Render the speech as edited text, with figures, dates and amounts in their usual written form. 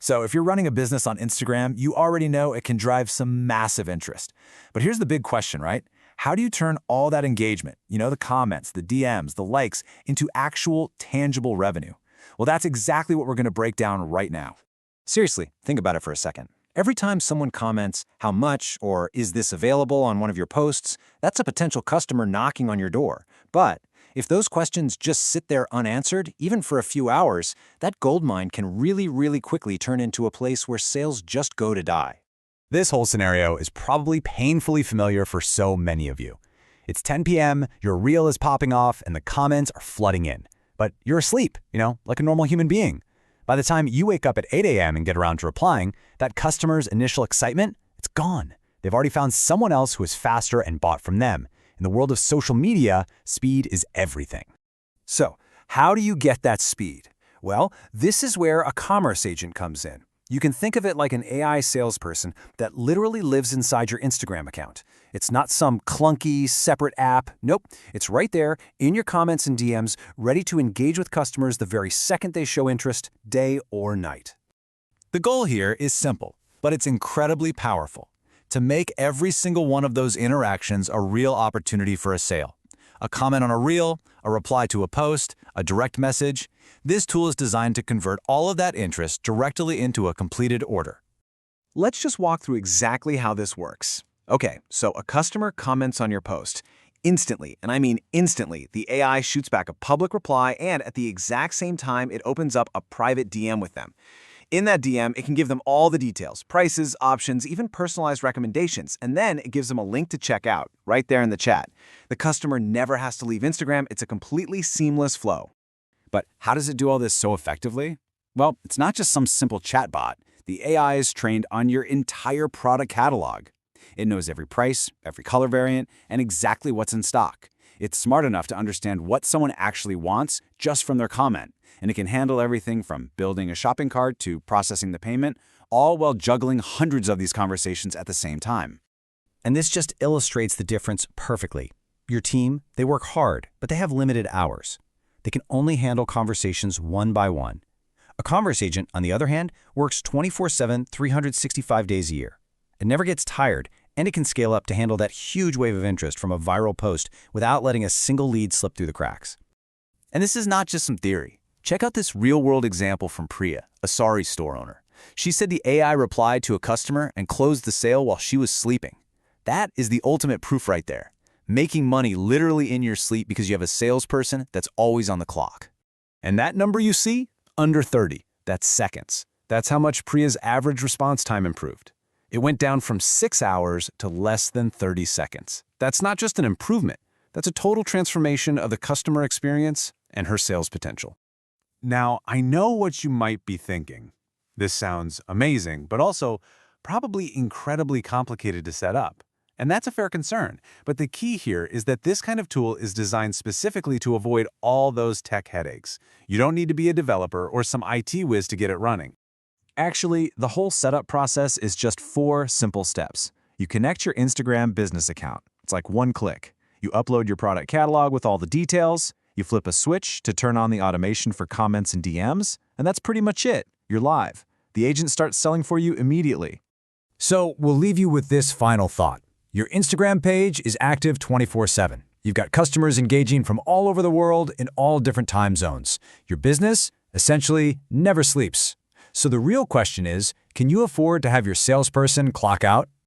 So if you're running a business on Instagram, you already know it can drive some massive interest. But here's the big question, right? How do you turn all that engagement, the comments, the DMs, the likes, into actual, tangible revenue? Well, that's exactly what we're going to break down right now. Seriously, think about it for a second. Every time someone comments, "How much?" or "Is this available?" on one of your posts, that's a potential customer knocking on your door. But if those questions just sit there unanswered, even for a few hours, that goldmine can really quickly turn into a place where sales just go to die. This whole scenario is probably painfully familiar for so many of you. It's 10 p.m., your reel is popping off, and the comments are flooding in. But you're asleep, like a normal human being. By the time you wake up at 8 a.m. and get around to replying, that customer's initial excitement, it's gone. They've already found someone else who is faster and bought from them. In the world of social media, speed is everything. So, how do you get that speed? Well, this is where a commerce agent comes in. You can think of it like an AI salesperson that literally lives inside your Instagram account. It's not some clunky, separate app. Nope, it's right there in your comments and DMs, ready to engage with customers the very second they show interest, day or night. The goal here is simple, but it's incredibly powerful. To make every single one of those interactions a real opportunity for a sale. A comment on a reel, a reply to a post, a direct message. This tool is designed to convert all of that interest directly into a completed order. Let's just walk through exactly how this works. Okay, so a customer comments on your post. Instantly, and I mean instantly, the AI shoots back a public reply, and at the exact same time, it opens up a private DM with them. In that DM, it can give them all the details, prices, options, even personalized recommendations, and then it gives them a link to check out, right there in the chat. The customer never has to leave Instagram. It's a completely seamless flow. But how does it do all this so effectively? Well, it's not just some simple chatbot. The AI is trained on your entire product catalog. It knows every price, every color variant, and exactly what's in stock. It's smart enough to understand what someone actually wants just from their comment, and it can handle everything from building a shopping cart to processing the payment, all while juggling hundreds of these conversations at the same time. And this just illustrates the difference perfectly. Your team, they work hard, but they have limited hours. They can only handle conversations one by one. A commerce agent, on the other hand, works 24/7, 365 days a year. It never gets tired, and it can scale up to handle that huge wave of interest from a viral post without letting a single lead slip through the cracks. And this is not just some theory. Check out this real-world example from Priya, a sari store owner. She said the AI replied to a customer and closed the sale while she was sleeping. That is the ultimate proof right there. Making money literally in your sleep because you have a salesperson that's always on the clock. And that number you see? Under 30. That's seconds. That's how much Priya's average response time improved. It went down from 6 hours to less than 30 seconds. That's not just an improvement. That's a total transformation of the customer experience and her sales potential. Now, I know what you might be thinking. This sounds amazing, but also probably incredibly complicated to set up. And that's a fair concern. But the key here is that this kind of tool is designed specifically to avoid all those tech headaches. You don't need to be a developer or some IT whiz to get it running. Actually, the whole setup process is just 4 simple steps. You connect your Instagram business account. It's like one click. You upload your product catalog with all the details. You flip a switch to turn on the automation for comments and DMs, and that's pretty much it. You're live. The agent starts selling for you immediately. So we'll leave you with this final thought. Your Instagram page is active 24/7. You've got customers engaging from all over the world in all different time zones. Your business essentially never sleeps. So the real question is, can you afford to have your salesperson clock out?